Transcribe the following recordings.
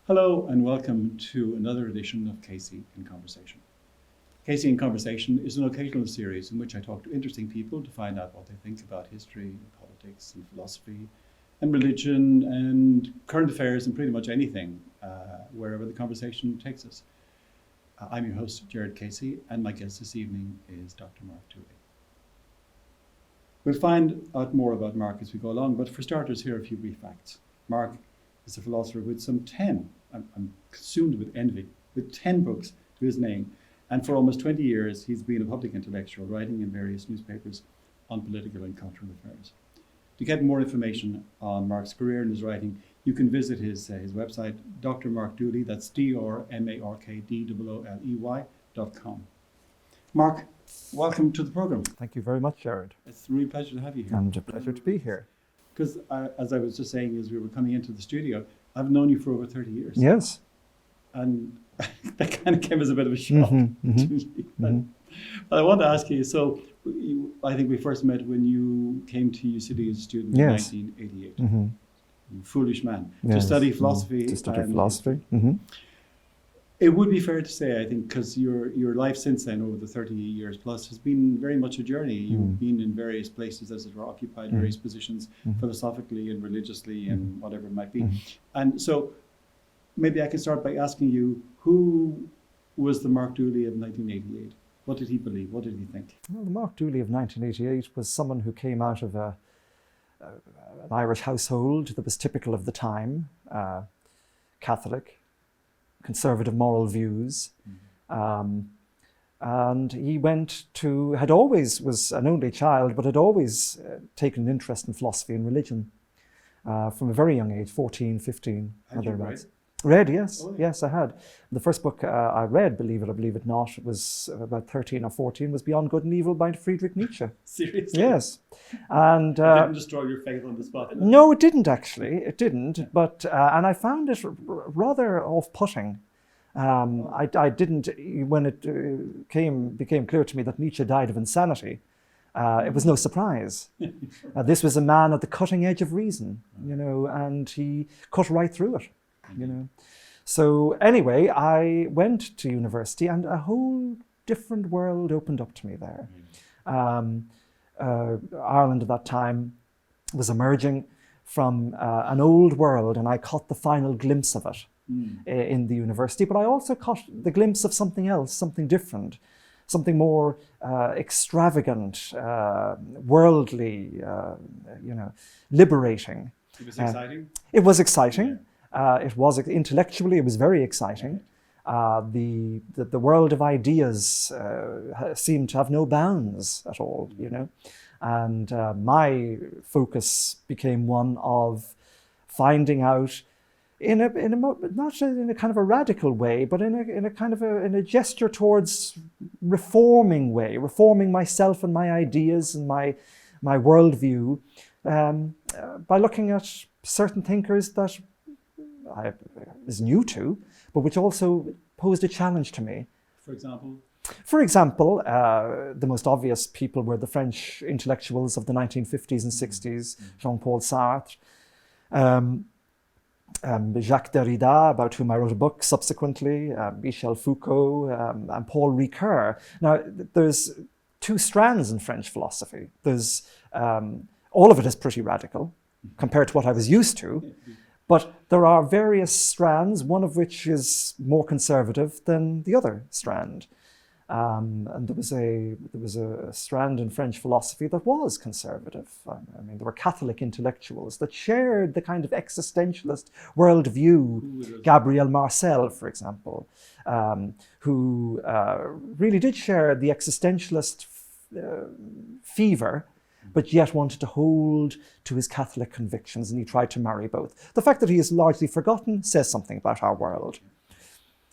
Hello and welcome to another edition of Casey in Conversation. Casey in Conversation is an occasional series in which I talk to interesting people to find out what they think about history, politics and philosophy and religion and current affairs and pretty much anything, wherever the conversation takes us. I'm your host, Jared Casey, and my guest this evening is Dr. Mark Dooley. We'll find out more about Mark as we go along, but for starters, here are a few brief facts. Mark is a philosopher with some 10, I'm consumed with envy, with 10 books to his name. And for almost 20 years, he's been a public intellectual, writing in various newspapers on political and cultural affairs. To get more information on Mark's career and his writing, you can visit his website, Dr. Mark Dooley, that's drmarkdooley.com. Mark, welcome to the program. Thank you very much, Jared. It's a real pleasure to have you here. And a pleasure to be here. Because as I was just saying, as we were coming into the studio, I've known you for over 30 years. Yes. And that kind of came as a bit of a shock to me. But I want to ask you, so I think we first met when you came to UCD as a student in 1988. You foolish man. To study philosophy. To study philosophy. It would be fair to say, I think, because your life since then, over the 30 years plus, has been very much a journey. You've been in various places, as it were, occupied various positions philosophically and religiously and whatever it might be. And so maybe I can start by asking you, who was the Mark Dooley of 1988? What did he believe? What did he think? Well, the Mark Dooley of 1988 was someone who came out of an Irish household that was typical of the time, Catholic, conservative moral views. And he had always was an only child, but had always taken an interest in philosophy and religion from a very young age, 14, 15. Had you read? Read, yes. Oh, yeah. Yes, I had. The first book I read, believe it or believe it not, it was about 13 or 14, was Beyond Good and Evil by Friedrich Nietzsche. Seriously? Yes. And it didn't destroy your faith on the spot? No, it didn't actually. It didn't. But and I found it rather off-putting. I didn't, when it became clear to me that Nietzsche died of insanity, it was no surprise. This was a man at the cutting edge of reason, and he cut right through it, So anyway, I went to university and a whole different world opened up to me there. Ireland at that time was emerging from an old world, and I caught the final glimpse of it in the university, but I also caught the glimpse of something else, something different, something more extravagant, worldly, liberating. It was exciting? It was exciting. It was intellectually, it was very exciting. The world of ideas seemed to have no bounds at all, And my focus became one of finding out not in a kind of a radical way, but in a kind of a gesture towards reforming myself and my ideas and my worldview by looking at certain thinkers that I was new to, but which also posed a challenge to me. For example, the most obvious people were the French intellectuals of the 1950s and 60s, Jean-Paul Sartre, Jacques Derrida, about whom I wrote a book subsequently, Michel Foucault, and Paul Ricoeur. Now, there's two strands in French philosophy. There's all of it is pretty radical compared to what I was used to, but there are various strands, one of which is more conservative than the other strand. And there was a strand in French philosophy that was conservative. There were Catholic intellectuals that shared the kind of existentialist worldview. Gabriel Marcel, for example, who really did share the existentialist fever, but yet wanted to hold to his Catholic convictions, and he tried to marry both. The fact that he is largely forgotten says something about our world.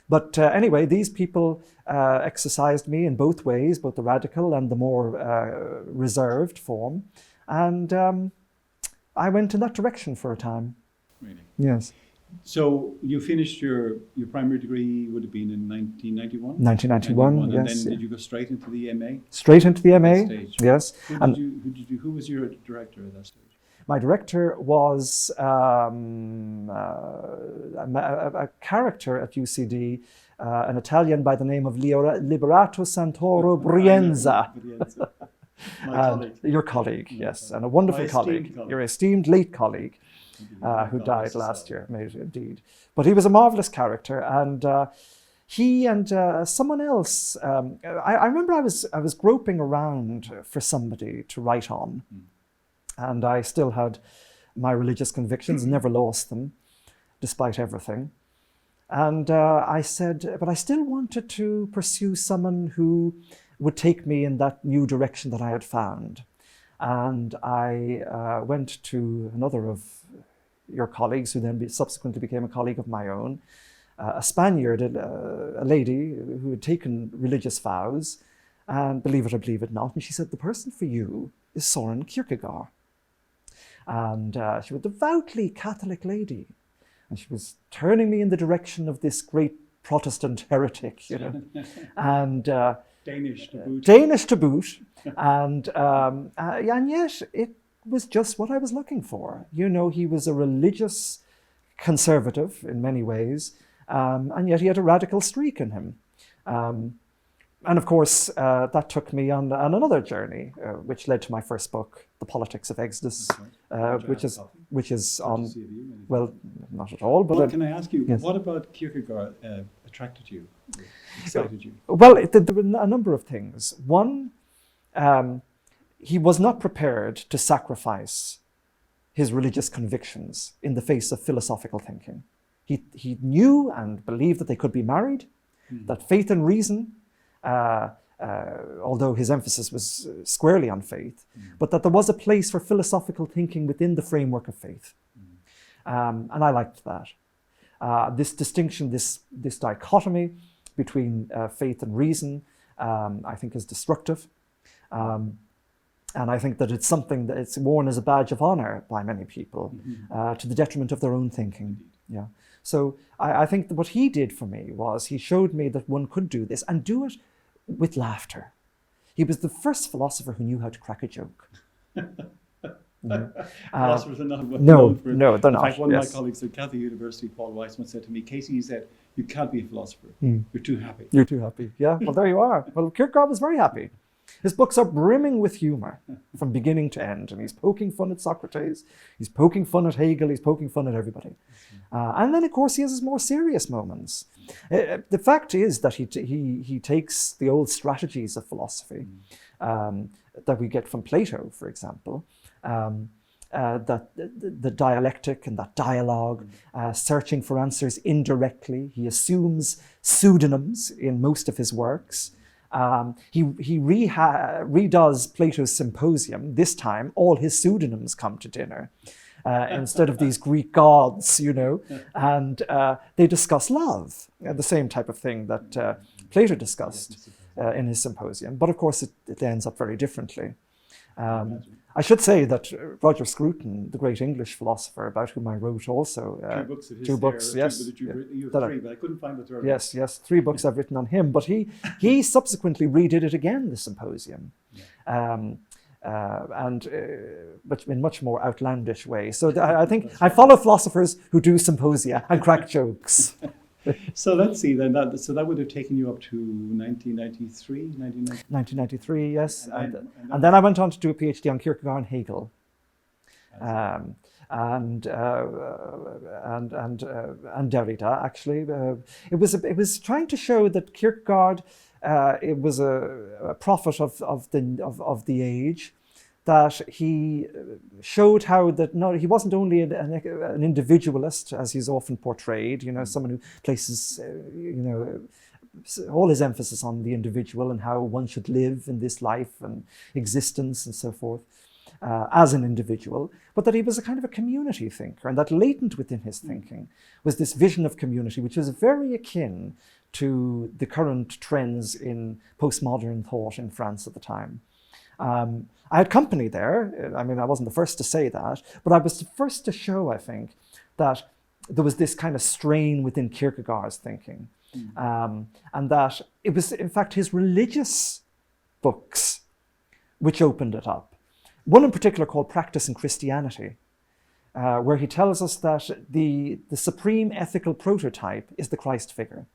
But anyway, these people exercised me in both ways, both the radical and the more reserved form. And I went in that direction for a time. Really? Yes. So you finished your primary degree, would have been in 1991? 1991, yes. And then did you go straight into the MA? Straight into the MA, yes. Who was your director at that stage? My director was a character at UCD, an Italian by the name of Liberato Santoro Brienza. My colleague. Your colleague, My yes, colleague. and a wonderful My esteemed colleague. colleague. Your esteemed late colleague, who died last year, indeed. But he was a marvelous character, and he and someone else. I remember I was groping around for somebody to write on, and I still had my religious convictions, never lost them, despite everything. And I said, but I still wanted to pursue someone who would take me in that new direction that I had found. And I went to another of your colleagues, who then subsequently became a colleague of my own, a Spaniard, a lady who had taken religious vows, and believe it or believe it not, and she said, the person for you is Søren Kierkegaard. And she was a devoutly Catholic lady, and she was turning me in the direction of this great Protestant heretic, you know, and Danish to boot. Danish to boot, and yet it was just what I was looking for. You know, he was a religious conservative in many ways, and yet he had a radical streak in him. And of course, that took me on another journey, which led to my first book, The Politics of Exodus, which is on, well, not at all, but... Well, can I ask you, yes. What about Kierkegaard attracted you, excited you? Well, there were a number of things. One, he was not prepared to sacrifice his religious convictions in the face of philosophical thinking. He knew and believed that they could be married, that faith and reason, although his emphasis was squarely on faith, but that there was a place for philosophical thinking within the framework of faith. And I liked that. This distinction, this dichotomy between faith and reason, I think is destructive. And I think that it's something that it's worn as a badge of honor by many people, to the detriment of their own thinking. Yeah. So I think that what he did for me was he showed me that one could do this and do it with laughter. He was the first philosopher who knew how to crack a joke. Philosophers are not no, they're not. In fact, one of yes. my colleagues at Catholic University, Paul Weissman, said to me, Casey, he said, you can't be a philosopher. You're too happy. You're too happy. Yeah, well, there you are. Well, Kierkegaard was very happy. His books are brimming with humor from beginning to end, and he's poking fun at Socrates, he's poking fun at Hegel, he's poking fun at everybody. And then, of course, he has his more serious moments. The fact is that he takes the old strategies of philosophy that we get from Plato, for example, that the dialectic and that dialogue, searching for answers indirectly. He assumes pseudonyms in most of his works. He redoes Plato's Symposium. This time, all his pseudonyms come to dinner instead of these Greek gods, you know, and they discuss love, the same type of thing that Plato discussed in his Symposium. But of course, it ends up very differently. I should say that Roger Scruton, the great English philosopher about whom I wrote also, two books, yes. You have three, but I couldn't find the third. Yes, 3 books I've written on him, but he subsequently redid it again, the Symposium, but in much more outlandish way. So I think I follow philosophers who do symposia and crack jokes. So let's see then. That would have taken you up to 1993, 1993, yes. And then I went on to do a PhD on Kierkegaard and Hegel. And Derrida, actually. It was trying to show that Kierkegaard, it was a prophet of the age, that he showed how that he wasn't only an individualist, as he's often portrayed, you know, someone who places, all his emphasis on the individual and how one should live in this life and existence and so forth, as an individual, but that he was a kind of a community thinker, and that latent within his thinking was this vision of community, which was very akin to the current trends in postmodern thought in France at the time. I had company there. I mean, I wasn't the first to say that, but I was the first to show, I think, that there was this kind of strain within Kierkegaard's thinking, and that it was, in fact, his religious books which opened it up, one in particular called Practice in Christianity, where he tells us that the supreme ethical prototype is the Christ figure,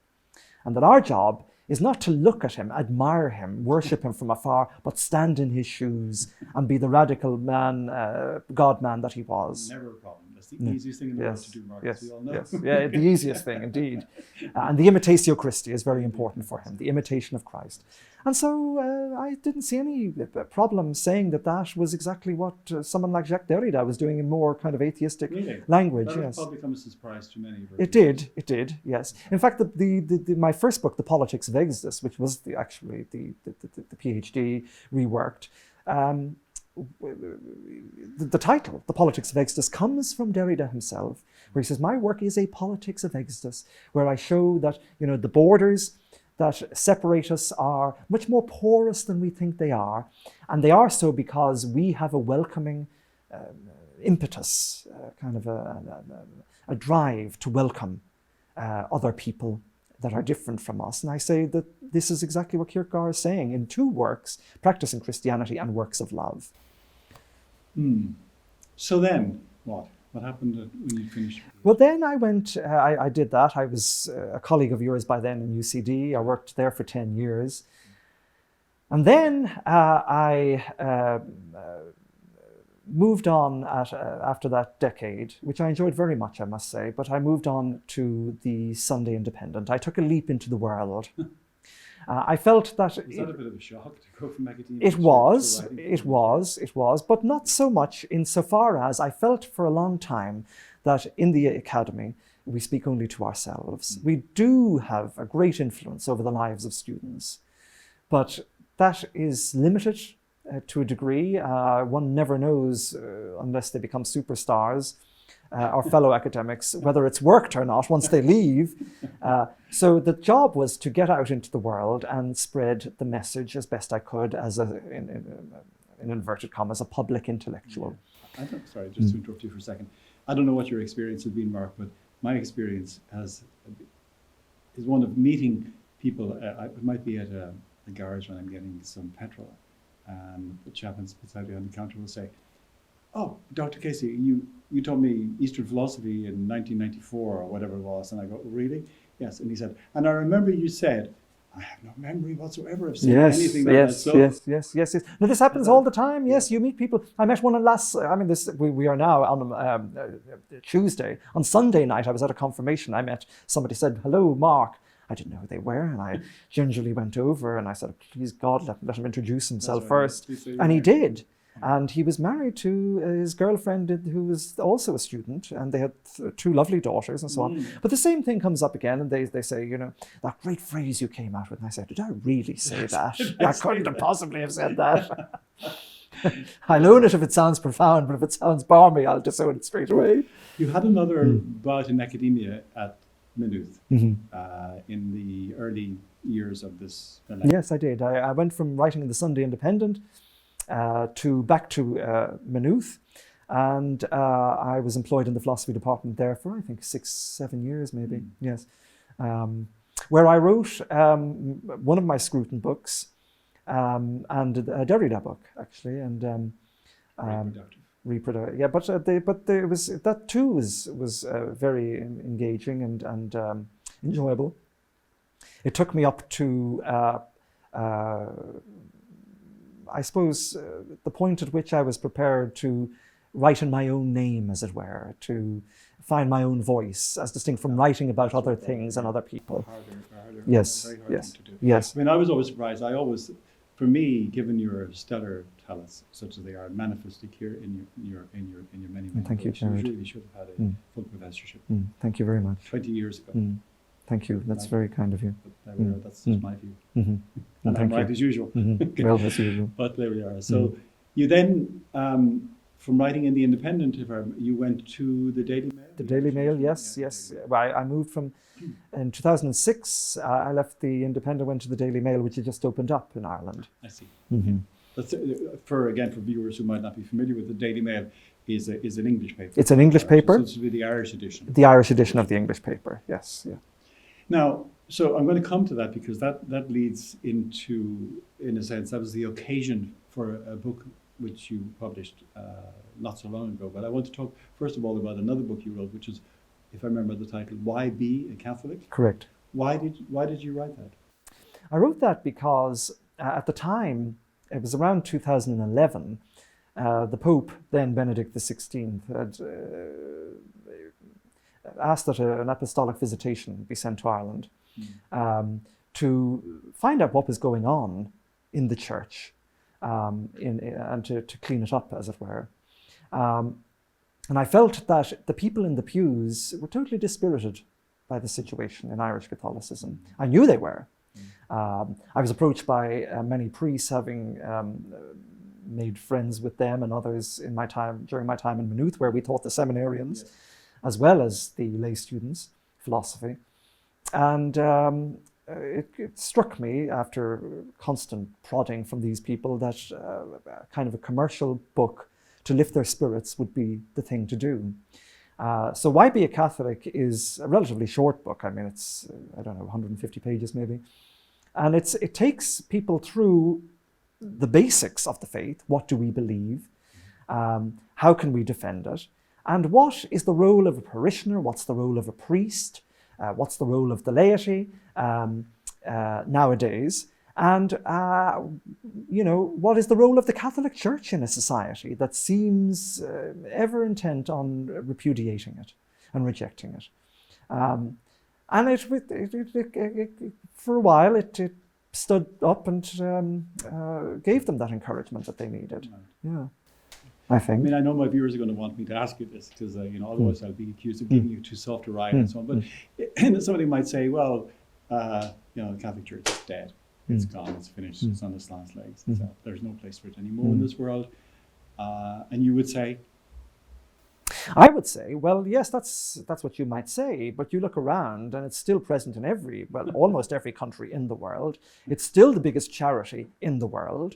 and that our job is not to look at him, admire him, worship him from afar, but stand in his shoes and be the radical man, God-man that he was. Never a problem. That's the easiest thing in the world to do, Mark, as we all know. Yes, yeah, the easiest thing, indeed. And the imitatio Christi is very important for him, the imitation of Christ. And so I didn't see any problem saying that was exactly what someone like Jacques Derrida was doing in more kind of atheistic language. That yes. probably come as a surprise to many. It did, yes. In fact, my first book, The Politics of Exodus, which was actually the PhD reworked, the title, The Politics of Exodus, comes from Derrida himself, where he says, my work is a politics of Exodus, where I show that, the borders that separate us are much more porous than we think they are. And they are so because we have a welcoming impetus, kind of a drive to welcome other people that are different from us. And I say that this is exactly what Kierkegaard is saying in two works, Practice in Christianity and Works of Love. So then, what? What happened when you finished? Well, then I went, I did that. I was a colleague of yours by then in UCD. I worked there for 10 years. And then I moved on after that decade, which I enjoyed very much, I must say, but I moved on to the Sunday Independent. I took a leap into the world. I felt that... Was that a bit of a shock to go from academia? It was, but not so much insofar as I felt for a long time that in the academy, we speak only to ourselves. We do have a great influence over the lives of students, but that is limited to a degree. One never knows, unless they become superstars, our fellow academics, whether it's worked or not once they leave. So the job was to get out into the world and spread the message as best I could as in inverted commas, a public intellectual. Yeah. Sorry, just to interrupt you for a second. I don't know what your experience has been, Mark, but my experience is one of meeting people. It might be at a garage when I'm getting some petrol, and the chap beside me on the counter will say, "Oh, Dr. Casey, you taught me Eastern philosophy in 1994 or whatever it was." And I go, "Really?" "Yes." And he said, "And I remember you said," I have no memory whatsoever of saying anything like that. So Yes. Now this happens all the time. Yes, you meet people. I met one we are now on Tuesday. On Sunday night, I was at a confirmation. I met somebody said, "Hello, Mark." I didn't know who they were, and I gingerly went over and I said, "Please God, let him introduce himself first." And he did. And he was married to his girlfriend who was also a student, and they had two lovely daughters and so on. But the same thing comes up again, and they say, "That great phrase you came out with." And I said, "Did I really say that? I couldn't have possibly have said that." I'll own it if it sounds profound, but if it sounds balmy, I'll disown it straight away. You had another bout in academia at Maynooth in the early years of this. Yes, I did. I went from writing in the Sunday Independent back to Maynooth, and I was employed in the philosophy department there for I think 6-7 years maybe. Yes, where I wrote one of my Scruton books and a Derrida book actually, and reproductive. Yeah, but it was that too was very engaging and enjoyable. It took me up to I suppose the point at which I was prepared to write in my own name, as it were, to find my own voice, as distinct from writing about other things and other people. Harder, Yes. very hard thing to do. Yes. I mean, I was always surprised. For me, given your stellar talents, such as they are manifested here in your many Thank you, books, you Jared. really should have had a full professorship Thank you very much. 20 years ago. Thank you. That's very kind of you. But there we are. That's just my view. And And I'm thank right you. as usual. Well, as usual. But there we are. So you then, from writing in the Independent, you went to the Daily Mail? The Daily Mail, yes. Well, I moved from, in 2006, I left the Independent, went to the Daily Mail, which had just opened up in Ireland. I see. That's, for viewers who might not be familiar with the Daily Mail, is an English paper. It's an English paper. So this would be the Irish edition. The Irish edition of the English paper, yes. Yeah. Now, so I'm going to come to that because that leads into, in a sense, that was the occasion for a book which you published not so long ago. But I want to talk first of all about another book you wrote, which is, if I remember the title, Why Be a Catholic? Correct. Why did you write that? I wrote that because at the time, it was around 2011, the Pope, then Benedict XVI, had asked that an apostolic visitation be sent to Ireland to find out what was going on in the church and to clean it up, as it were. And I felt that the people in the pews were totally dispirited by the situation in Irish Catholicism. I knew they were. I was approached by many priests, having made friends with them and others during my time in Maynooth, where we taught the seminarians as well as the lay students philosophy. And it struck me, after constant prodding from these people, that kind of a commercial book to lift their spirits would be the thing to do. So Why Be a Catholic is a relatively short book. I mean, it's, 150 pages maybe. And it takes people through the basics of the faith. What do we believe? How can we defend it? And what is the role of a parishioner? What's the role of a priest? What's the role of the laity nowadays? And, what is the role of the Catholic Church in a society that seems ever intent on repudiating it and rejecting it? And for a while, it stood up and gave them that encouragement that they needed. Yeah, I think. I mean, I know my viewers are going to want me to ask you this because, otherwise I'll be accused of giving you too soft a ride and so on. But somebody might say, well, the Catholic Church is dead. It's gone, it's finished, it's on its last legs. So there's no place for it anymore in this world. And you would say? I would say, well, yes, that's what you might say, but you look around and it's still present in almost every country in the world. It's still the biggest charity in the world.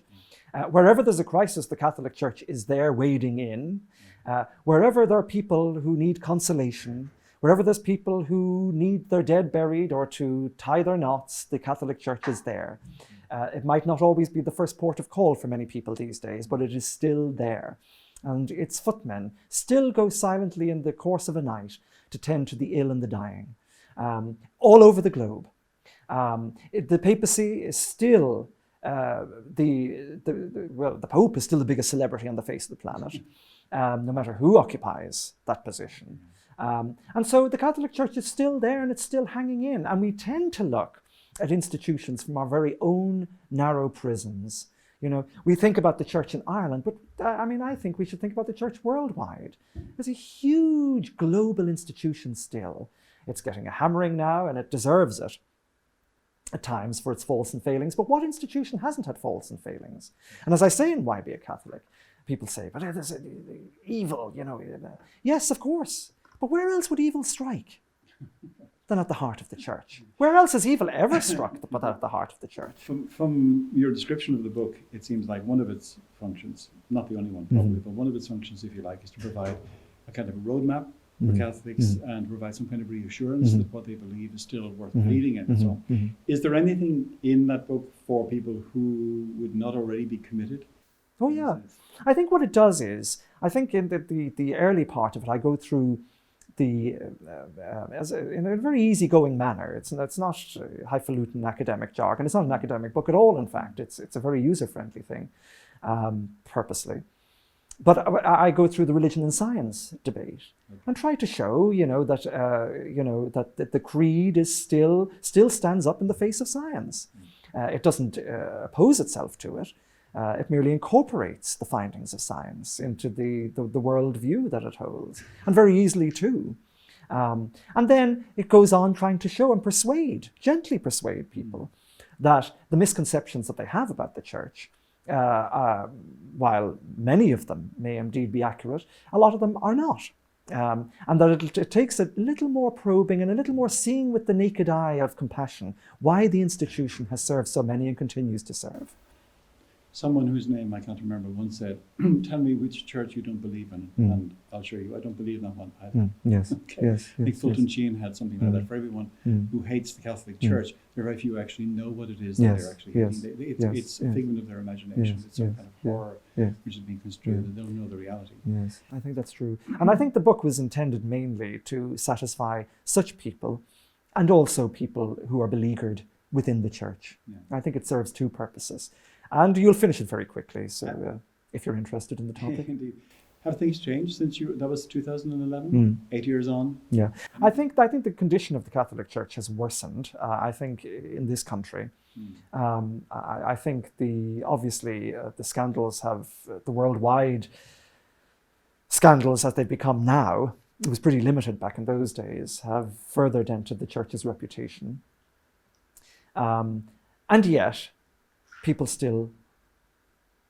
Wherever there's a crisis, the Catholic Church is there wading in. Wherever there are people who need consolation, wherever there's people who need their dead buried or to tie their knots, the Catholic Church is there. It might not always be the first port of call for many people these days, but it is still there. And its footmen still go silently in the course of a night to tend to the ill and the dying, all over the globe. The papacy is still, the Pope is still the biggest celebrity on the face of the planet, no matter who occupies that position. And so the Catholic Church is still there and it's still hanging in. And we tend to look at institutions from our very own narrow prisms. We think about the church in Ireland, but I think we should think about the church worldwide. There's a huge global institution still. It's getting a hammering now, and it deserves it at times for its faults and failings. But what institution hasn't had faults and failings? And as I say in Why Be a Catholic, people say, but there's evil, Yes, of course. But where else would evil strike than at the heart of the church? Where else has evil ever struck but at the heart of the church? From your description of the book, it seems like one of its functions, not the only one probably, but one of its functions, if you like, is to provide a kind of a roadmap for Catholics and provide some kind of reassurance that what they believe is still worth believing in and so on. Is there anything in that book for people who would not already be committed? Oh yeah. I think what it does is, I think in the early part of it, I go through in a very easygoing manner. It's not highfalutin academic jargon. It's not an academic book at all, in fact. It's a very user-friendly thing, purposely. But I go through the religion and science debate and try to show, that the creed is still stands up in the face of science. It doesn't oppose itself to it. It merely incorporates the findings of science into the worldview that it holds, and very easily too. And then it goes on trying to show and gently persuade people that the misconceptions that they have about the church, while many of them may indeed be accurate, a lot of them are not. And that it takes a little more probing and a little more seeing with the naked eye of compassion why the institution has served so many and continues to serve. Someone whose name I can't remember once said, "Tell me which church you don't believe in, and I'll show you. I don't believe in that one either." Yes, Okay. yes, I think yes, Fulton yes. Sheen had something like that. For everyone who hates the Catholic Church, there are very few who actually know what it is that Yes, they're actually yes, hating. yes, It's a yes. figment of their imagination. Yes, It's some yes, kind of yeah, horror yeah. which is being construed. They don't know the reality. Yes, I think that's true. And I think the book was intended mainly to satisfy such people and also people who are beleaguered within the church. Yeah. I think it serves two purposes. And you'll finish it very quickly, so if you're interested in the topic. Indeed. Have things changed since that was 2011? 8 years on? Yeah, I think the condition of the Catholic Church has worsened. I think in this country, I think obviously the scandals have the worldwide scandals as they've become now. It was pretty limited back in those days. Have further dented the church's reputation, and yet people still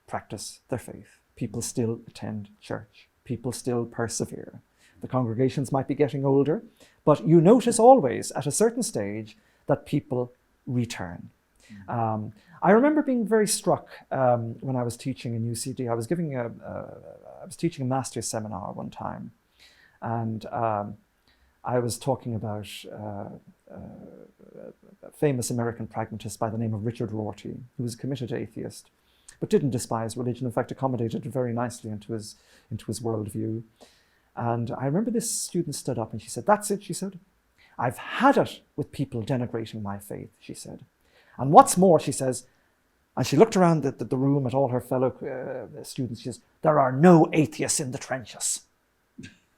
practice their faith. People still attend church. People still persevere. The congregations might be getting older, but you notice always at a certain stage that people return. I remember being very struck when I was teaching in UCD. I was teaching a master's seminar one time, and I was talking about a famous American pragmatist by the name of Richard Rorty, who was a committed atheist, but didn't despise religion. In fact, accommodated it very nicely into his worldview. And I remember this student stood up and she said, "That's it," she said. "I've had it with people denigrating my faith," she said. "And what's more," she says, and she looked around the room at all her fellow students, she says, "There are no atheists in the trenches."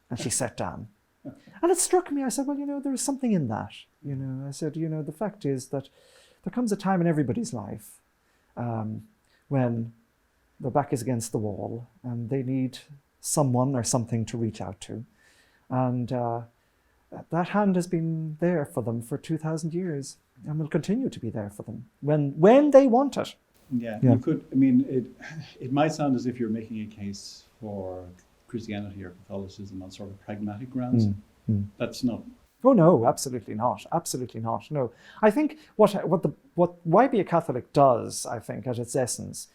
And she sat down. And it struck me, I said, well, there is something in that. I said, the fact is that there comes a time in everybody's life when their back is against the wall and they need someone or something to reach out to. And that hand has been there for them for 2,000 years and will continue to be there for them when they want it. Yeah. You could, it might sound as if you're making a case for Christianity or Catholicism on sort of pragmatic grounds. That's not. Oh no, absolutely not. Absolutely not. No, I think what Why Be a Catholic does, I think, at its essence,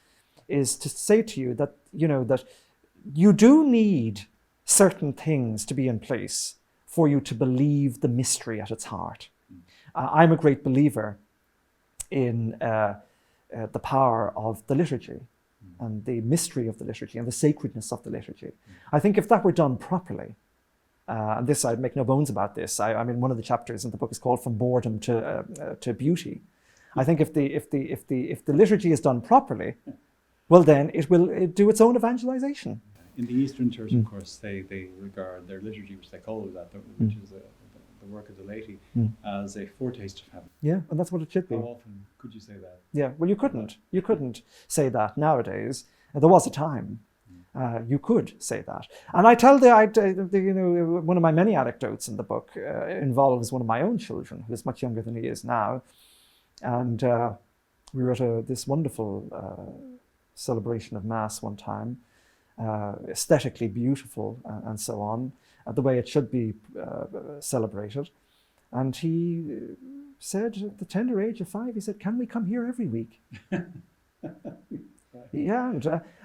is to say to you that that you do need certain things to be in place for you to believe the mystery at its heart. I'm a great believer in the power of the liturgy and the mystery of the liturgy and the sacredness of the liturgy. I think if that were done properly, and this, I'd make no bones about this. I mean, one of the chapters in the book is called "From Boredom to Beauty." I think if the liturgy is done properly, well, then it will do its own evangelization. In the Eastern Church, of course, they regard their liturgy, which they call that, which is the work of the laity, as a foretaste of heaven. Yeah, and that's what it should be. How often could you say that? Yeah, well, you couldn't say that nowadays. There was a time. You could say that. And I tell one of my many anecdotes in the book involves one of my own children, who is much younger than he is now. And we were at this wonderful celebration of Mass one time, aesthetically beautiful and so on, the way it should be celebrated. And he said, at the tender age of 5, he said, "Can we come here every week?" Yeah,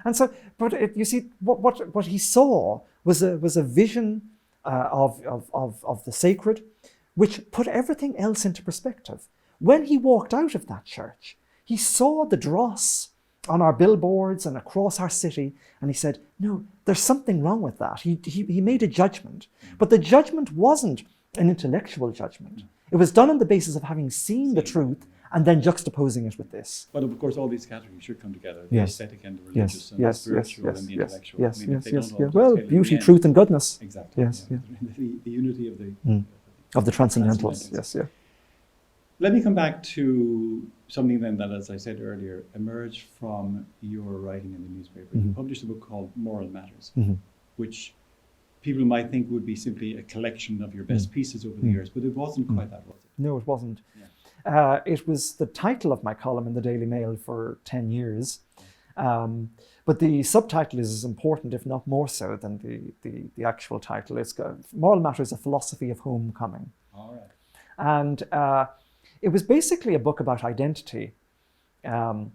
and so, but you see, what he saw was a vision of the sacred, which put everything else into perspective. When he walked out of that church, he saw the dross on our billboards and across our city, and he said, "No, there's something wrong with that." He made a judgment, but the judgment wasn't an intellectual judgment. It was done on the basis of having seen the truth and then juxtaposing it with this. But of course, all these categories should come together: the aesthetic and the religious, and the spiritual and the intellectual. Yes. Well, beauty, truth, and goodness. Exactly. Yes. Yeah. The unity of the transcendentals. Yes. Yeah. Let me come back to something then that, as I said earlier, emerged from your writing in the newspaper. You published a book called Moral Matters, which people might think would be simply a collection of your best pieces over the years, but it wasn't quite that, was it? No, it wasn't. Yeah. It was the title of my column in the Daily Mail for 10 years. But the subtitle is as important, if not more so, than the actual title. It's Moral Matters, A Philosophy of Homecoming. All right. And it was basically a book about identity. And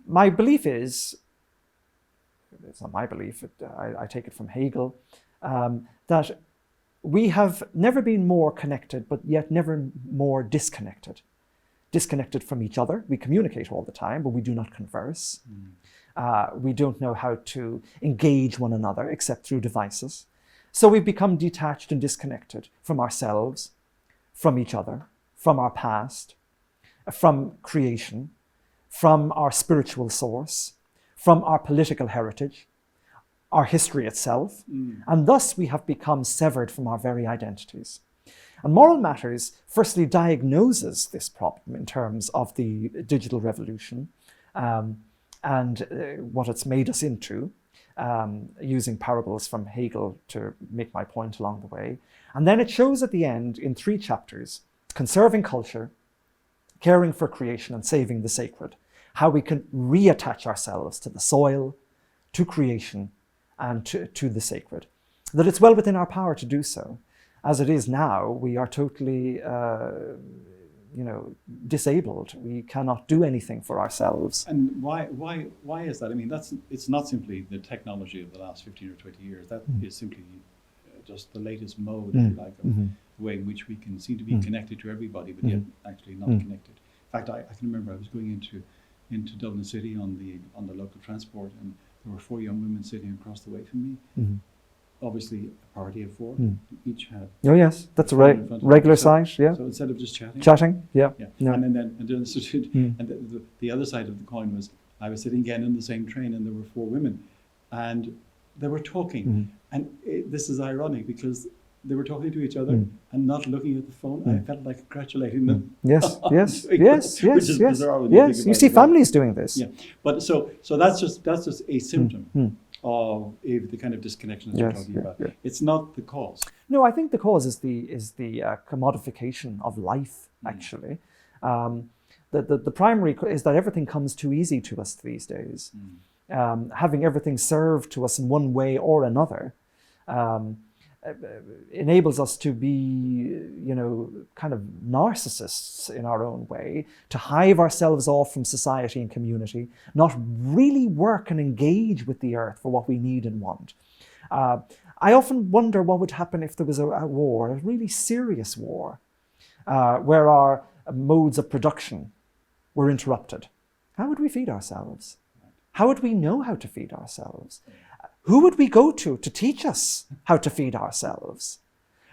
my belief is, it's not my belief, I take it from Hegel, that we have never been more connected, but yet never more disconnected. Disconnected from each other. We communicate all the time, but we do not converse. We don't know how to engage one another except through devices. So we've become detached and disconnected from ourselves, from each other, from our past, from creation, from our spiritual source, from our political heritage, our history itself, and thus we have become severed from our very identities. And Moral Matters firstly diagnoses this problem in terms of the digital revolution and what it's made us into, using parables from Hegel to make my point along the way. And then it shows at the end in 3 chapters, conserving culture, caring for creation, and saving the sacred, how we can reattach ourselves to the soil, to creation, and to the sacred. That it's well within our power to do so. As it is now, we are totally, disabled. We cannot do anything for ourselves. And why is that? I mean, it's not simply the technology of the last 15 or 20 years. That is simply just the latest mode, if you like, of the way in which we can seem to be connected to everybody, but yet actually not connected. In fact, I can remember I was going into Dublin City on the local transport, and there were 4 young women sitting across the way from me. Obviously, a party of 4. Each had. Oh yes, that's a regular sight. Yeah. So instead of just chatting. Yeah. No. And then the other side of the coin was I was sitting again in the same train, and there were 4 women, and they were talking, and this is ironic because they were talking to each other and not looking at the phone. I felt like congratulating them. Yes. Which is bizarre when you think about you see it, families doing this. Yeah, but so that's just a symptom of the kind of disconnection that you're talking about. Yeah. It's not the cause. No, I think the cause is the commodification of life. Actually, the primary is that everything comes too easy to us these days. Having everything served to us in one way or another enables us to be, kind of narcissists in our own way, to hive ourselves off from society and community, not really work and engage with the earth for what we need and want. I often wonder what would happen if there was a war, a really serious war, where our modes of production were interrupted. How would we feed ourselves? How would we know how to feed ourselves? Who would we go to teach us how to feed ourselves?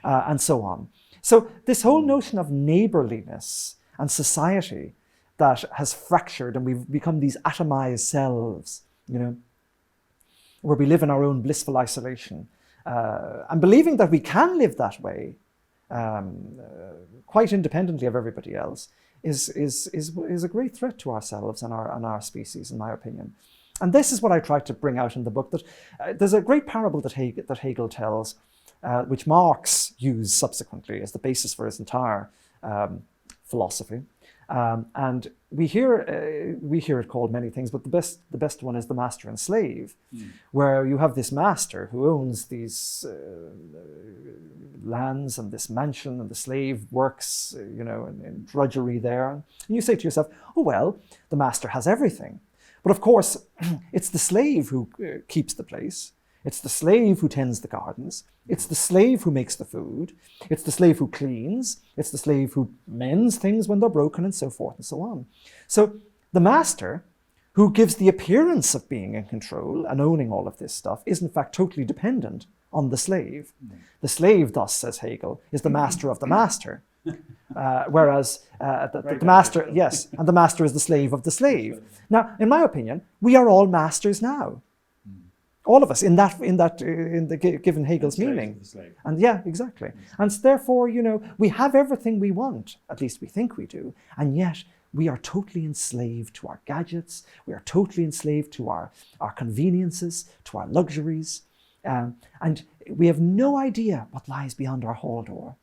And so on. So this whole notion of neighborliness and society that has fractured, and we've become these atomized selves, where we live in our own blissful isolation, and believing that we can live that way, quite independently of everybody else, is a great threat to ourselves and our species, in my opinion. And this is what I tried to bring out in the book, that there's a great parable that Hegel tells, which Marx used subsequently as the basis for his entire philosophy. And we hear it called many things, but the best one is the master and slave, where you have this master who owns these lands and this mansion, and the slave works, in drudgery there. And you say to yourself, oh, well, the master has everything. But of course, it's the slave who keeps the place. It's the slave who tends the gardens. It's the slave who makes the food. It's the slave who cleans. It's the slave who mends things when they're broken, and so forth and so on. So the master, who gives the appearance of being in control and owning all of this stuff, is in fact totally dependent on the slave. The slave, thus, says Hegel, is the master of the master. Whereas the master, and the master is the slave of the slave. Now, in my opinion, we are all masters now. All of us, in the given Hegel's meaning. And yeah, exactly. And therefore, we have everything we want, at least we think we do, and yet we are totally enslaved to our gadgets, we are totally enslaved to our conveniences, to our luxuries, and we have no idea what lies beyond our hall door.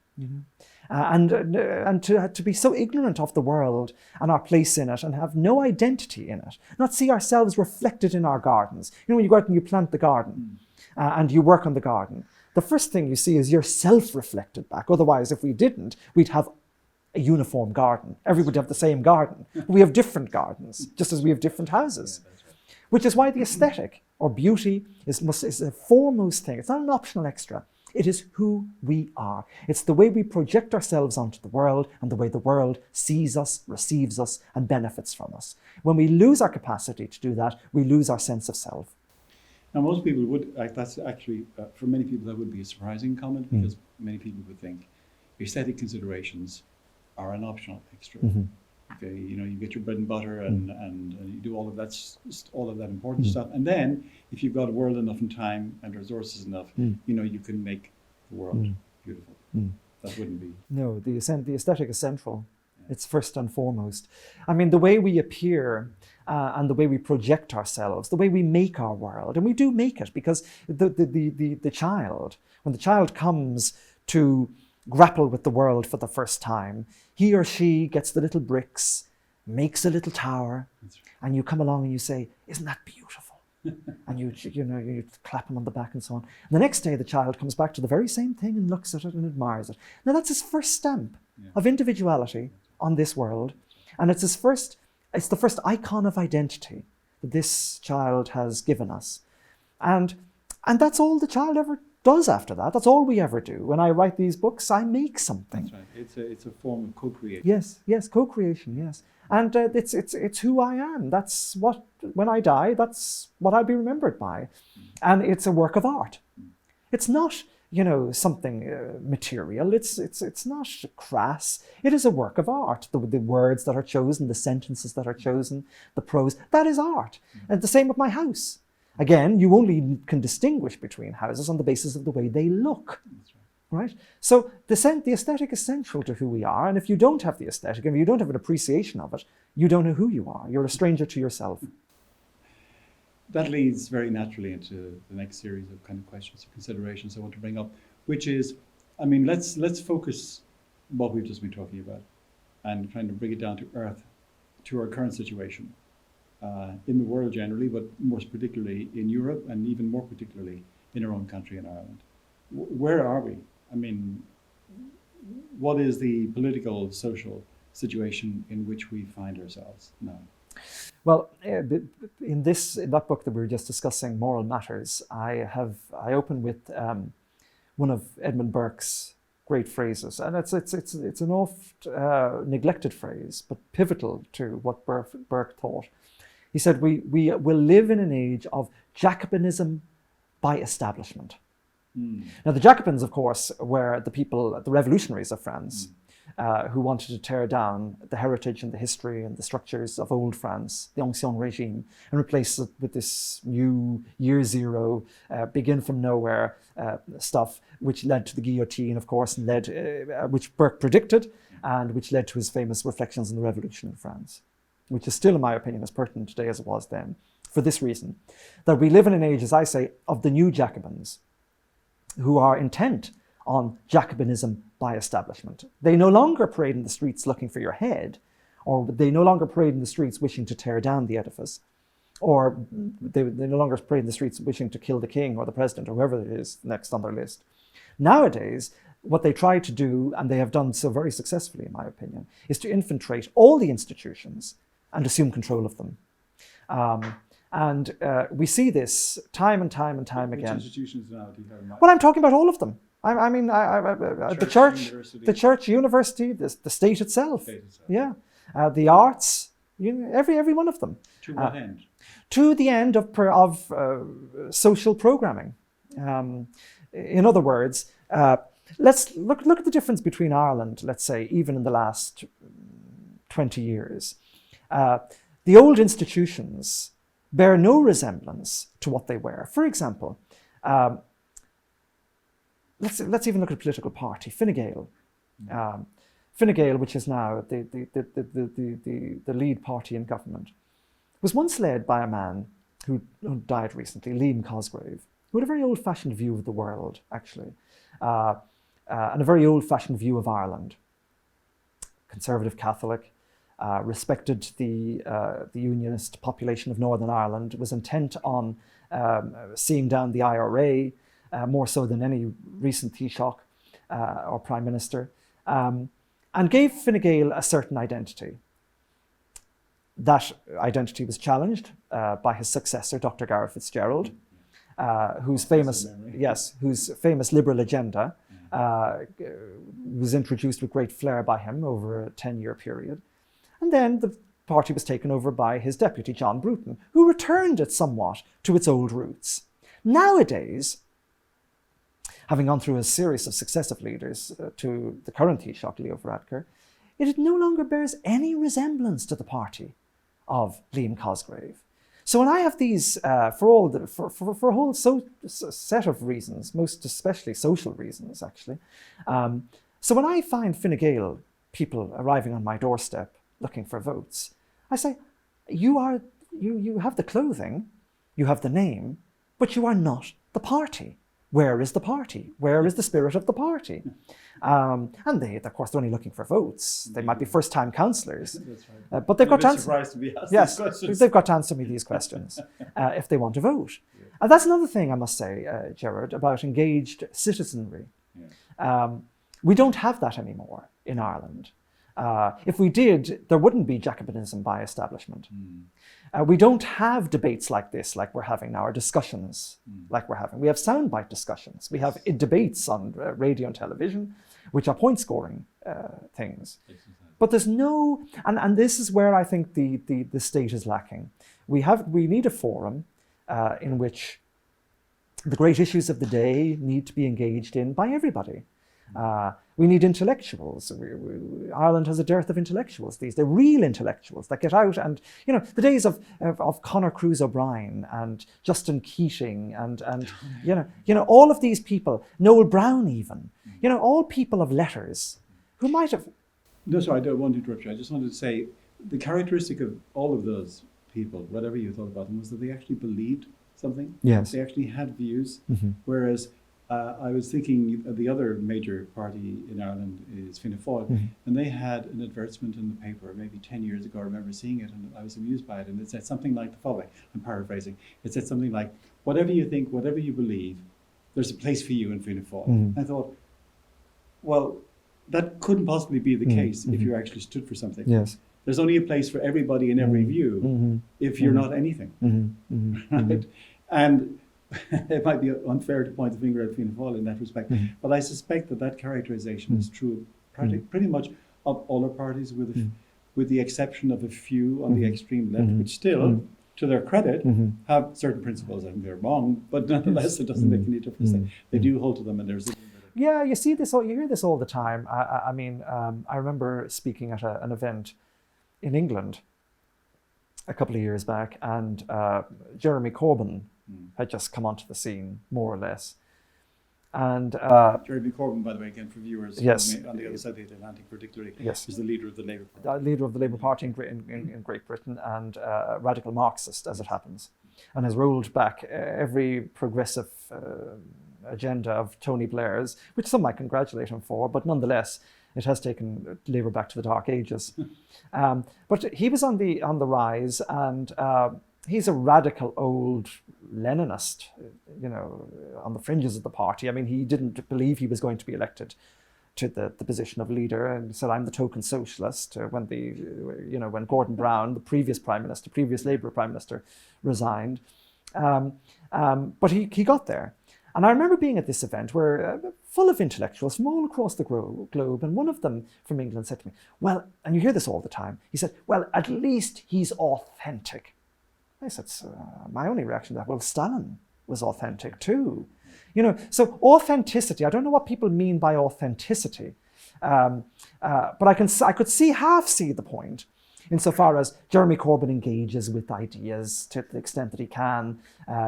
And to be so ignorant of the world and our place in it, and have no identity in it, not see ourselves reflected in our gardens. When you go out and you plant the garden and you work on the garden, the first thing you see is yourself reflected back. Otherwise, if we didn't, we'd have a uniform garden. Everybody have the same garden. We have different gardens, just as we have different houses. Yeah, that's right. Which is why the aesthetic or beauty is a foremost thing. It's not an optional extra. It is who we are. It's the way we project ourselves onto the world and the way the world sees us, receives us, and benefits from us. When we lose our capacity to do that, we lose our sense of self. Now, most people would, that's actually, for many people, that would be a surprising comment, because many people would think aesthetic considerations are an optional extra. Okay, you know, you get your bread and butter and you do all of that, all of that important stuff. And then, if you've got a world enough and time and resources enough, you know, you can make the world beautiful. That wouldn't be. No, the aesthetic is central. It's first and foremost. I mean, the way we appear and the way we project ourselves, the way we make our world, and we do make it, because the child, when the child comes to grapple with the world for the first time, he or she gets the little bricks, makes a little tower, and you come along and you say, "Isn't that beautiful?" And you clap him on the back and so on. And the next day the child comes back to the very same thing and looks at it and admires it. Now that's his first stamp of individuality on this world, and it's the first icon of identity that this child has given us. And that's all the child ever does after that. That's all we ever do. When I write these books, I make something. That's right. It's a form of co-creation. Yes, co-creation, yes. And it's who I am. That's what, when I die, that's what I'll be remembered by. And it's a work of art. It's not, something material. It's not crass. It is a work of art. The words that are chosen, the sentences that are chosen, the prose, that is art. And the same with my house. Again, you only can distinguish between houses on the basis of the way they look. That's Right? So the aesthetic is central to who we are. And if you don't have the aesthetic, if you don't have an appreciation of it, you don't know who you are. You're a stranger to yourself. That leads very naturally into the next series of kind of questions or considerations I want to bring up, which is, I mean, let's focus what we've just been talking about and trying to bring it down to earth, to our current situation in the world generally, but more particularly in Europe, and even more particularly in our own country in Ireland. Where are we? I mean, what is the political, social situation in which we find ourselves now? Well, in that book that we were just discussing, Moral Matters, I open with one of Edmund Burke's great phrases, and it's an oft neglected phrase, but pivotal to what Burke thought. He said, "We will live in an age of Jacobinism by establishment." Now, the Jacobins, of course, were the revolutionaries of France, who wanted to tear down the heritage and the history and the structures of old France, the Ancien Regime, and replace it with this new year zero, begin from nowhere stuff, which led to the guillotine, of course, and which Burke predicted, and which led to his famous Reflections on the Revolution in France, which is still, in my opinion, as pertinent today as it was then, for this reason, that we live in an age, as I say, of the new Jacobins, who are intent on Jacobinism by establishment. They no longer parade in the streets looking for your head, or they no longer parade in the streets wishing to tear down the edifice, or they no longer parade in the streets wishing to kill the king or the president or whoever it is next on their list. Nowadays, what they try to do, and they have done so very successfully, in my opinion, is to infiltrate all the institutions and assume control of them. And we see this time and time and time again. Which institutions now do you have in mind? Well, I'm talking about all of them. I mean, the church, university, the state itself. Yeah, the arts, every one of them. To what end? To the end of social programming. In other words, let's look at the difference between Ireland, let's say, even in the last 20 years. The old institutions bear no resemblance to what they were. For example, let's even look at a political party, Fine Gael. Fine Gael, which is now the lead party in government, was once led by a man who died recently, Liam Cosgrave, who had a very old-fashioned view of the world, actually, and a very old-fashioned view of Ireland. Conservative Catholic, respected the unionist population of Northern Ireland, was intent on seeing down the IRA, more so than any recent Taoiseach or Prime Minister. and gave Fine Gael a certain identity. That identity was challenged by his successor, Dr. Gareth Fitzgerald, whose famous liberal agenda was introduced with great flair by him over a 10-year period. And then the party was taken over by his deputy, John Bruton, who returned it somewhat to its old roots. Nowadays, having gone through a series of successive leaders to the current Taoiseach, Leo Varadkar, it no longer bears any resemblance to the party of Liam Cosgrave. So when I have these, for a whole set of reasons, most especially social reasons, actually, so when I find Fine Gael people arriving on my doorstep looking for votes, I say, you have the clothing, you have the name, but you are not the party. Where is the party? Where is the spirit of the party? And they, of course, they're only looking for votes. They might be first-time councillors, That's right. but they've got to I'm answer. surprised to be asked Yes, these questions. they've got to answer me these questions if they want to vote. Yeah. And that's another thing I must say, Gerard, about engaged citizenry. Yeah. We don't have that anymore in Ireland. If we did, there wouldn't be Jacobinism by establishment. We don't have debates like this, like we're having now, or discussions like we're having. We have soundbite discussions. We have debates on radio and television, which are point-scoring things. But there's no, and this is where I think the state is lacking. We need a forum in which the great issues of the day need to be engaged in by everybody. We need intellectuals. Ireland has a dearth of intellectuals these days, real intellectuals that get out and, the days of Conor Cruise O'Brien and Justin Keating and all of these people, Noel Brown even, all people of letters who might have... No, sorry, I don't want to interrupt you. I just wanted to say the characteristic of all of those people, whatever you thought about them, was that they actually believed something. Yes. They actually had views, Mm-hmm. whereas I was thinking the other major party in Ireland is Fianna Fáil, and they had an advertisement in the paper maybe 10 years ago. I remember seeing it and I was amused by it, and it said something like the following. I'm paraphrasing. It said something like, whatever you think, whatever you believe, there's a place for you in Fianna Fáil. I thought, well, that couldn't possibly be the case if you actually stood for something. Yes. There's only a place for everybody in every view if you're not anything. Right? And it might be unfair to point the finger at Fianna Fáil in that respect, but I suspect that characterization is true pretty much of all our parties, with the exception of a few on the extreme left, which still, to their credit, have certain principles. I think they're wrong, but nonetheless, it doesn't make any difference. They do hold to them, and there's... Yeah, you see this. You hear this all the time. I mean, I remember speaking at an event in England a couple of years back, and Jeremy Corbyn had just come onto the scene, more or less. And Jeremy Corbyn, by the way, again for viewers yes, on the other side of the Atlantic, particularly, yes, is the leader of the Labour Party. Leader of the Labour Party in Great Britain, and a radical Marxist, as it happens, and has rolled back every progressive agenda of Tony Blair's, which some might congratulate him for, but nonetheless, it has taken Labour back to the dark ages. But he was on the rise, and he's a radical old Leninist, on the fringes of the party. I mean, he didn't believe he was going to be elected to the position of leader, and said, "I'm the token socialist." When Gordon Brown, the previous Labour Prime Minister, resigned, but he got there. And I remember being at this event where full of intellectuals from all across the globe, and one of them from England said to me, "Well," and you hear this all the time, he said, "Well, at least he's authentic." I said, my only reaction to that, well, Stalin was authentic too. So authenticity, I don't know what people mean by authenticity, but I could half see the point, insofar as Jeremy Corbyn engages with ideas to the extent that he can,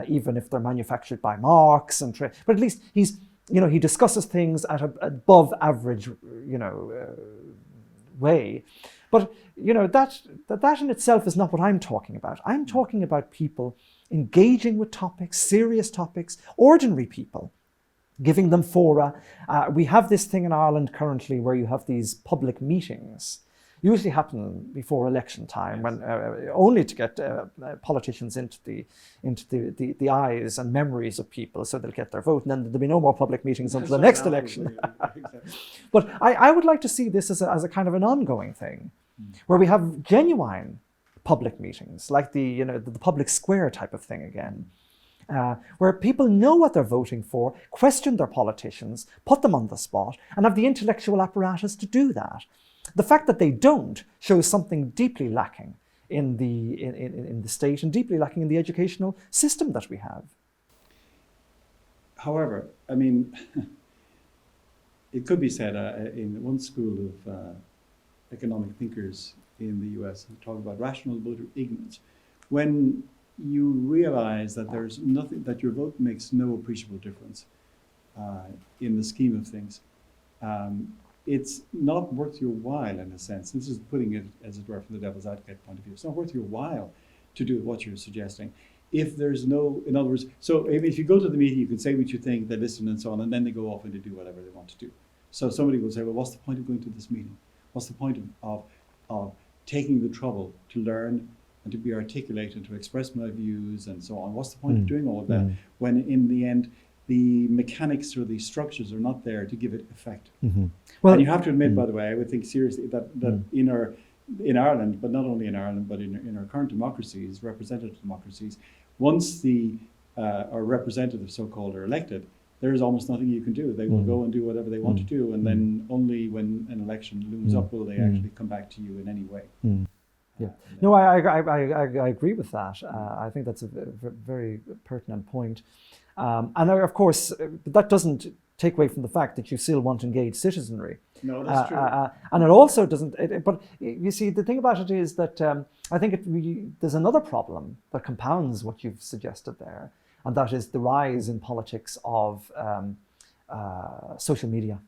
even if they're manufactured by Marx, but at least he discusses things at an above average, way. But that in itself is not what I'm talking about. I'm talking about people engaging with topics, serious topics, ordinary people, giving them fora. We have this thing in Ireland currently where you have these public meetings. usually happen before election time, when only to get politicians into the eyes and memories of people, so they'll get their vote, and then there'll be no more public meetings until the next election. Exactly. But I would like to see this as a kind of an ongoing thing, where we have genuine public meetings, like the public square type of thing again, where people know what they're voting for, question their politicians, put them on the spot, and have the intellectual apparatus to do that. The fact that they don't shows something deeply lacking in the state and deeply lacking in the educational system that we have. However, I mean, it could be said in one school of economic thinkers in the US who talk about rational voter ignorance. When you realize that there's nothing, that your vote makes no appreciable difference in the scheme of things, it's not worth your while, in a sense. This is putting it, as it were, from the devil's advocate point of view. It's not worth your while to do what you're suggesting. If there's no, in other words, so if you go to the meeting, you can say what you think, they listen and so on, and then they go off and they do whatever they want to do. So somebody will say, well, what's the point of going to this meeting? What's the point of taking the trouble to learn and to be articulate and to express my views and so on? What's the point of doing all of that when in the end the mechanics or the structures are not there to give it effect? Well, and you have to admit, by the way, I would think seriously that in Ireland, but not only in Ireland, but in our current democracies, representative democracies, once the our representatives, so-called, are elected, there is almost nothing you can do. They will go and do whatever they want to do, and then only when an election looms up will they actually come back to you in any way. Yeah. No, I agree with that. I think that's a very pertinent point. And of course, that doesn't take away from the fact that you still want engaged citizenry. No, that's true. And it also doesn't, but you see, the thing about it is that I think there's another problem that compounds what you've suggested there, and that is the rise in politics of social media.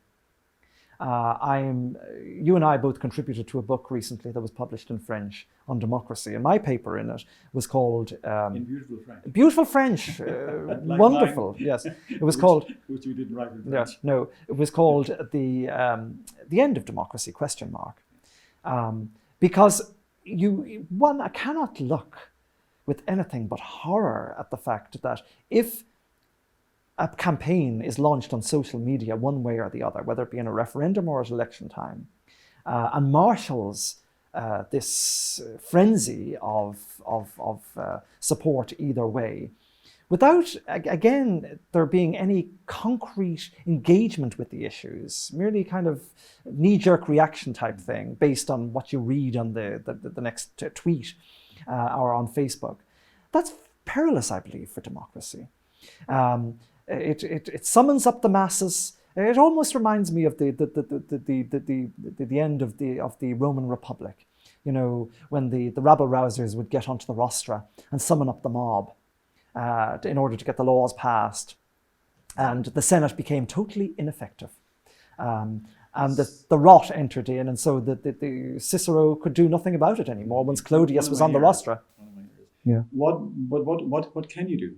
You and I both contributed to a book recently that was published in French on democracy, and my paper in it was called in beautiful French. Beautiful French, Like wonderful. mine. Yes, it was called. Which we didn't write in French. Yes, no, it was called the end of democracy ? Because I cannot look with anything but horror at the fact that if a campaign is launched on social media one way or the other, whether it be in a referendum or at election time, and marshals this frenzy of support either way, without, again, there being any concrete engagement with the issues, merely kind of knee-jerk reaction type thing based on what you read on the next tweet or on Facebook. That's perilous, I believe, for democracy. It summons up the masses. It almost reminds me of the end of the Roman Republic. You know, when the rabble-rousers would get onto the rostra and summon up the mob in order to get the laws passed, and the Senate became totally ineffective. And the rot entered in, and so the Cicero could do nothing about it anymore once Clodius was on the rostra. Yeah. What can you do?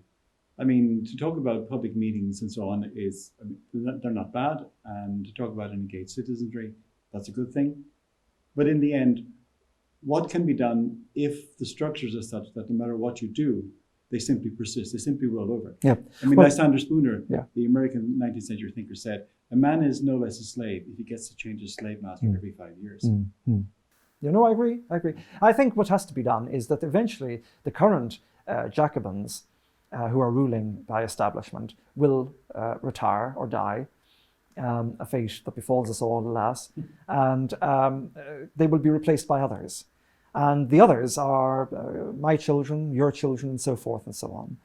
I mean, to talk about public meetings and so on is, they're not bad, and to talk about an engaged citizenry, that's a good thing. But in the end, what can be done if the structures are such that no matter what you do, they simply persist, they simply roll over? Yeah. I mean, Lysander Spooner, yeah, the American 19th century thinker, said, a man is no less a slave if he gets to change his slave master every 5 years. You know, I agree. I think what has to be done is that eventually the current Jacobins who are ruling by establishment will retire or die, a fate that befalls us all, alas, and they will be replaced by others. And the others are my children, your children, and so forth and so on.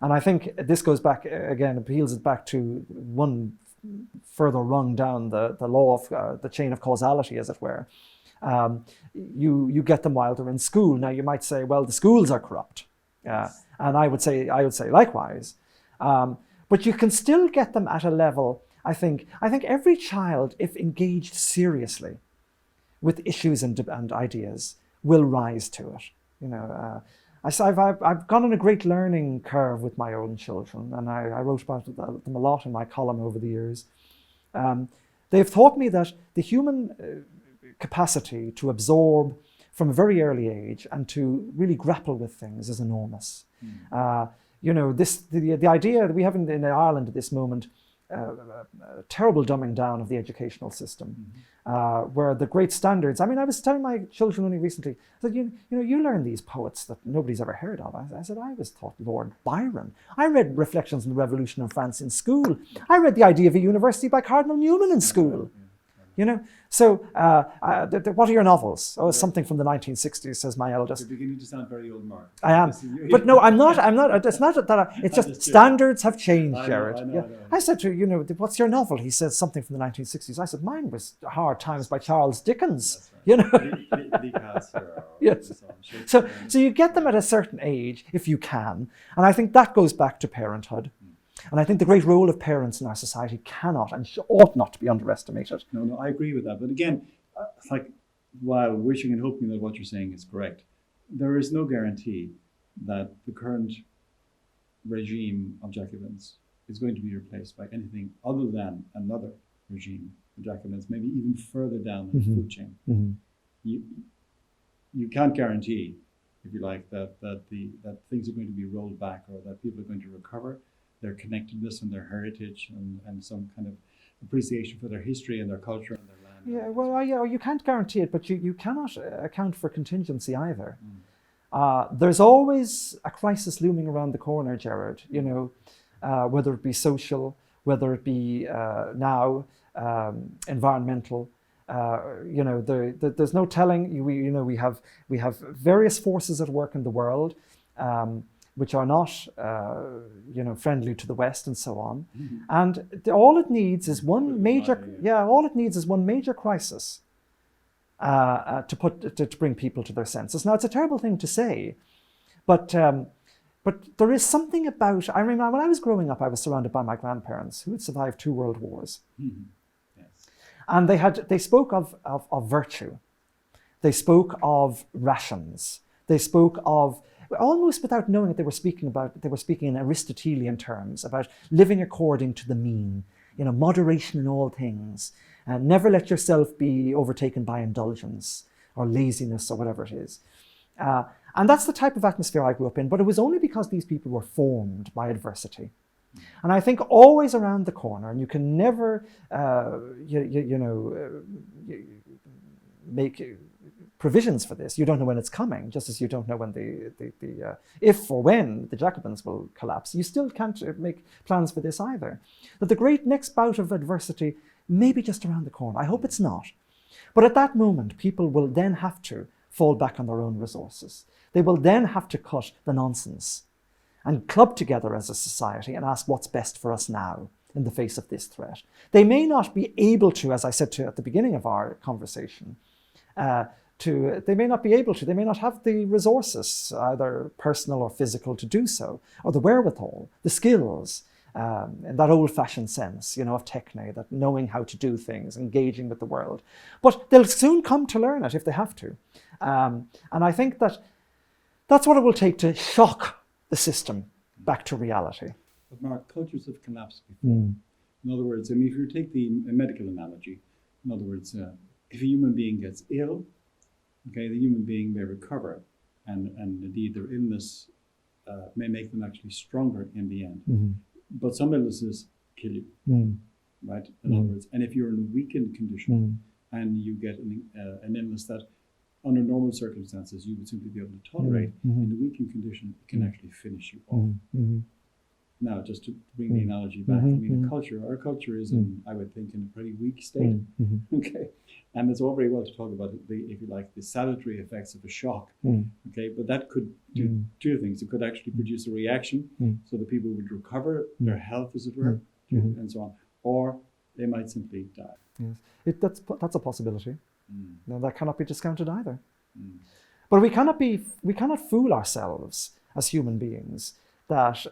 And I think this goes back, again, appeals it back to one further rung down the law of the chain of causality, as it were. You get them while they're in school. Now you might say, well, the schools are corrupt. And I would say likewise. But you can still get them at a level, I think every child, if engaged seriously with issues and ideas, will rise to it. You know, I've gone on a great learning curve with my own children, and I wrote about them a lot in my column over the years. They've taught me that the human capacity to absorb from a very early age and to really grapple with things is enormous. The idea that we have in Ireland at this moment, a terrible dumbing down of the educational system, where the great standards. I mean, I was telling my children only recently that you learn these poets that nobody's ever heard of. I said I was taught Lord Byron. I read Reflections on the Revolution in France in school. I read The Idea of a University by Cardinal Newman in school. So what are your novels? Oh, something from the 1960s, says my eldest. You're beginning to sound very old, Mark. I am. But no, I'm not. It's not that. It's just standards have changed, Jared. I know. I said to him, what's your novel? He said something from the 1960s. I said, mine was Hard Times by Charles Dickens. That's right. Yes. So you get them at a certain age, if you can. And I think that goes back to parenthood. And I think the great role of parents in our society cannot and ought not to be underestimated. No, I agree with that. But again, while wishing and hoping that what you're saying is correct, there is no guarantee that the current regime of Jacobins is going to be replaced by anything other than another regime of Jacobins, maybe even further down the food chain. You can't guarantee, if you like, that things are going to be rolled back or that people are going to recover their connectedness and their heritage and some kind of appreciation for their history and their culture and their land. Yeah, well, you can't guarantee it, but you cannot account for contingency either. There's always a crisis looming around the corner, Gerard, whether it be social, whether it be now environmental. There's no telling. We have various forces at work in the world, which are not, friendly to the West and so on. And all it needs is one major, crisis to bring people to their senses. Now, it's a terrible thing to say, but there is something about. I remember when I was growing up, I was surrounded by my grandparents who had survived 2 world wars, and they spoke of virtue, they spoke of rations, they spoke of. Almost without knowing it, they were speaking in Aristotelian terms about living according to the mean, moderation in all things, and never let yourself be overtaken by indulgence or laziness or whatever it is. And that's the type of atmosphere I grew up in, but it was only because these people were formed by adversity. And I think always around the corner, and you can never, make provisions for this. You don't know when it's coming, just as you don't know when if or when the Jacobins will collapse. You still can't make plans for this either. That the great next bout of adversity may be just around the corner. I hope it's not. But at that moment, people will then have to fall back on their own resources. They will then have to cut the nonsense and club together as a society and ask what's best for us now in the face of this threat. They may not be able to, as I said at the beginning of our conversation, they may not be able to, they may not have the resources, either personal or physical, to do so, or the wherewithal, the skills, in that old-fashioned sense, of techne, that knowing how to do things, engaging with the world. But they'll soon come to learn it if they have to. And I think that's what it will take to shock the system back to reality. But Mark, cultures have collapsed before. In other words, if you take a medical analogy, in other words, if a human being gets ill, the human being may recover, and indeed their illness may make them actually stronger in the end. But some illnesses kill you, right? In other words, and if you're in a weakened condition and you get an illness that under normal circumstances you would simply be able to tolerate, in a weakened condition it can actually finish you off. Now, just to bring the analogy back, our culture is, I would think, in a pretty weak state. And it's all very well to talk about the salutary effects of a shock. But that could do 2 things. It could actually produce a reaction, so that people would recover their health, as it were, and so on, or they might simply die. Yes, that's a possibility. Now, that cannot be discounted either. But we cannot fool ourselves as human beings that.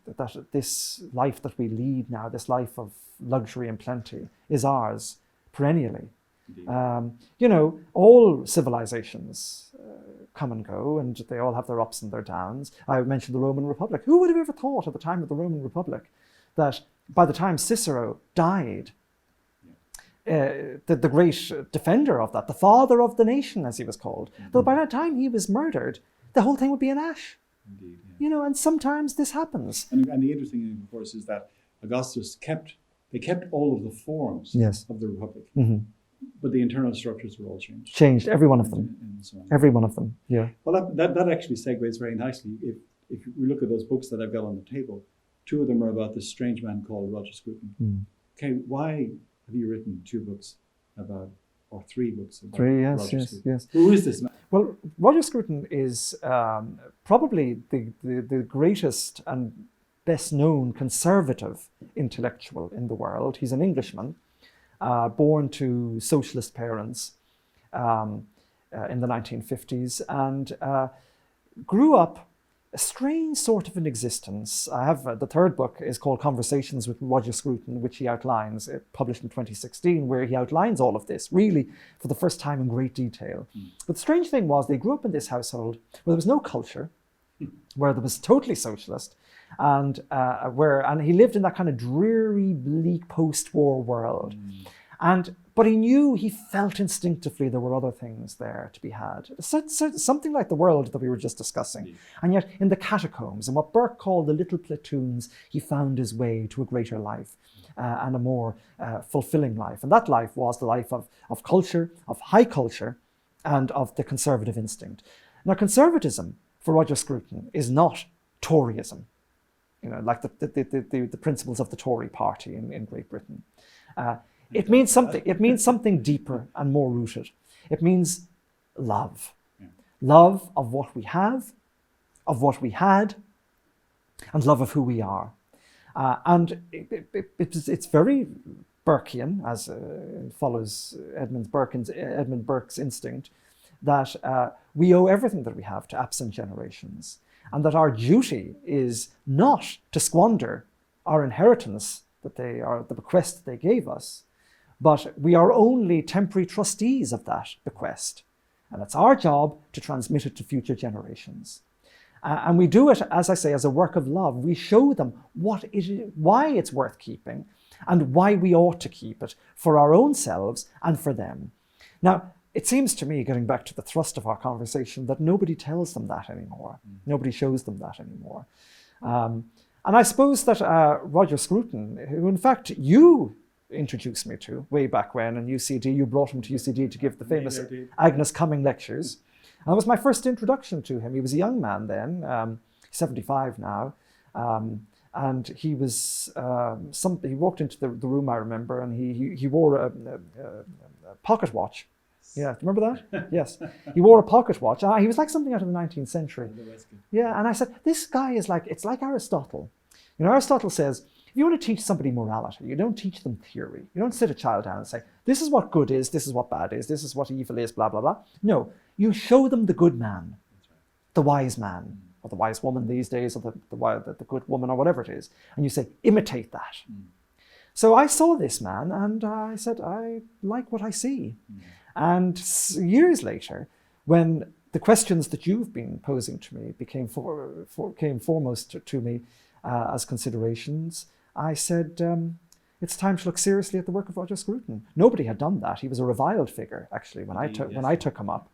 That this life that we lead now, this life of luxury and plenty, is ours perennially. All civilizations come and go, and they all have their ups and their downs. I mentioned the Roman Republic. Who would have ever thought at the time of the Roman Republic that by the time Cicero died, the great defender of that, the father of the nation, as he was called. Though by the time he was murdered, the whole thing would be in ash. Indeed, yeah. You know, and sometimes this happens. And the interesting thing, of course, is that Augustus kept all of the forms Yes. of the Republic, Mm-hmm. but the internal structures were all changed. Changed, every one of them. And so on. Every one of them, yeah. Well, that actually segues very nicely. If we look at those books that I've got on the table, two of them are about this strange man called Roger Scruton. Mm. Okay, why have you written two books about, or three books about Yes, Roger yes, Scruton? yes. Who is this man? Well, Roger Scruton is probably the greatest and best known conservative intellectual in the world. He's an Englishman, born to socialist parents in the 1950s, and grew up a strange sort of an existence. I have the third book is called Conversations with Roger Scruton, which he outlines, published in 2016, where he outlines all of this, really for the first time in great detail. But the strange thing was they grew up in this household where there was no culture, where there was totally socialist, and he lived in that kind of dreary, bleak post-war world. But he felt instinctively there were other things there to be had. Something like the world that we were just discussing. Indeed. And yet in the catacombs, and what Burke called the little platoons, he found his way to a greater life and a more fulfilling life. And that life was the life of culture, of high culture, and of the conservative instinct. Now, conservatism for Roger Scruton is not Toryism, like the principles of the Tory party in Great Britain. It means something deeper and more rooted. It means love. Yeah. Love of what we have, of what we had, and love of who we are. And it's very Burkean, as follows Edmund Burke's instinct, that we owe everything that we have to absent generations, and that our duty is not to squander our inheritance, that they are the bequest they gave us, but we are only temporary trustees of that bequest. And it's our job to transmit it to future generations. And we do it, as I say, as a work of love. We show them why it's worth keeping and why we ought to keep it for our own selves and for them. Now, it seems to me, getting back to the thrust of our conversation, that nobody tells them that anymore. Nobody shows them that anymore. And I suppose that Roger Scruton, who in fact you introduced me to way back when in UCD, you brought him to UCD to give the famous Agnes Cumming lectures. And that was my first introduction to him. He was a young man then, 75 now. And he was, he walked into the room, I remember, and he wore a pocket watch. Yeah, do you remember that? Yes. He wore a pocket watch. He was like something out of the 19th century. Yeah, and I said, this guy is it's like Aristotle. Aristotle says, if you want to teach somebody morality, you don't teach them theory. You don't sit a child down and say, this is what good is, this is what bad is, this is what evil is, blah, blah, blah. No, you show them the good man, the wise man, or the wise woman these days, or the good woman, or whatever it is. And you say, imitate that. So I saw this man, and I said, I like what I see. And years later, when the questions that you've been posing to me came foremost to me as considerations, I said, it's time to look seriously at the work of Roger Scruton. Nobody had done that. He was a reviled figure, actually, when I took him up.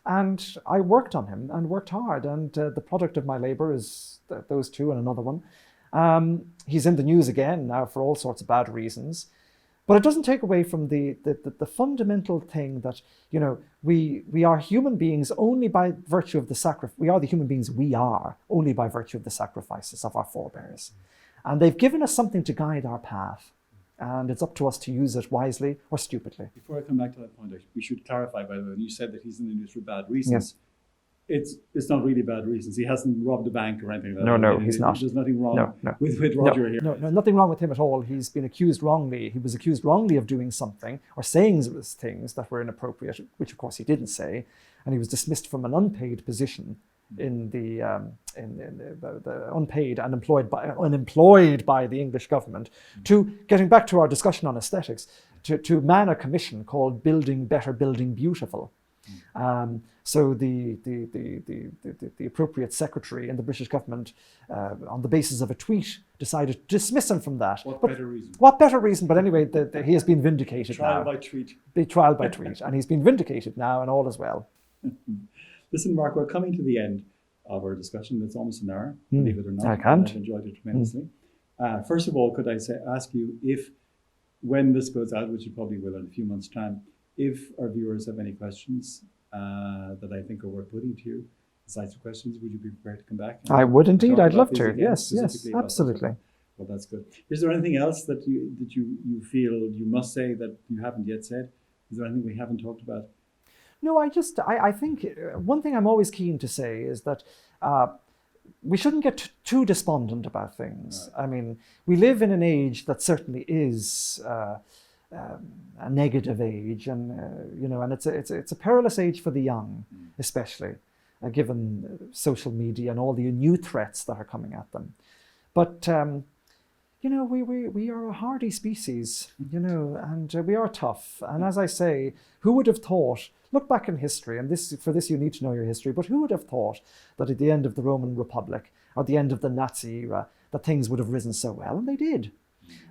And I worked on him and worked hard. And the product of my labor is those two and another one. He's in the news again now for all sorts of bad reasons. But it doesn't take away from the fundamental thing that, we are human beings only by virtue of the sacrifice. We are the human beings we are only by virtue of the sacrifices of our forebears. And they've given us something to guide our path. And it's up to us to use it wisely or stupidly. Before I come back to that point, we should clarify, by the way, when you said that he's in the news for bad reasons. Yes. It's not really bad reasons. He hasn't robbed a bank or anything like that. No, he's not. There's nothing wrong with Roger here. No, nothing wrong with him at all. He's been accused wrongly. He was accused wrongly of doing something or saying things that were inappropriate, which of course he didn't say. And he was dismissed from an unpaid position in the unpaid and unemployed by the English government, to getting back to our discussion on aesthetics, to man a commission called Building Better, Building Beautiful. So the appropriate secretary in the British government, on the basis of a tweet, decided to dismiss him from that. What better reason? What better reason? But anyway, he has been vindicated Trial now. by tweet. Trial by tweet. And he's been vindicated now, and all is well. Listen, Mark, we're coming to the end of our discussion. It's almost an hour, believe it or not. I can't. I've enjoyed it tremendously. First of all, could I ask you if, when this goes out, which it probably will in a few months' time, if our viewers have any questions that I think are worth putting to you, decisive questions, would you be prepared to come back? I would indeed. I'd love to. Again, Yes, about absolutely. Well, that's good. Is there anything else that you feel you must say that you haven't yet said? Is there anything we haven't talked about? No, I think one thing I'm always keen to say is that we shouldn't get too despondent about things. I mean, we live in an age that certainly is a negative age, and and it's a perilous age for the young, especially given social media and all the new threats that are coming at them. But we are a hardy species, and we are tough. And as I say, who would have thought? Look back in history, and for this you need to know your history. But who would have thought that at the end of the Roman Republic or the end of the Nazi era, that things would have risen so well, and they did.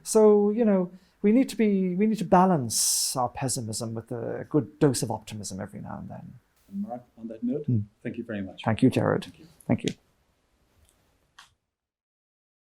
So we need to balance our pessimism with a good dose of optimism every now and then. And Mark, on that note, thank you very much. Thank you, Jared. Thank you. Thank you.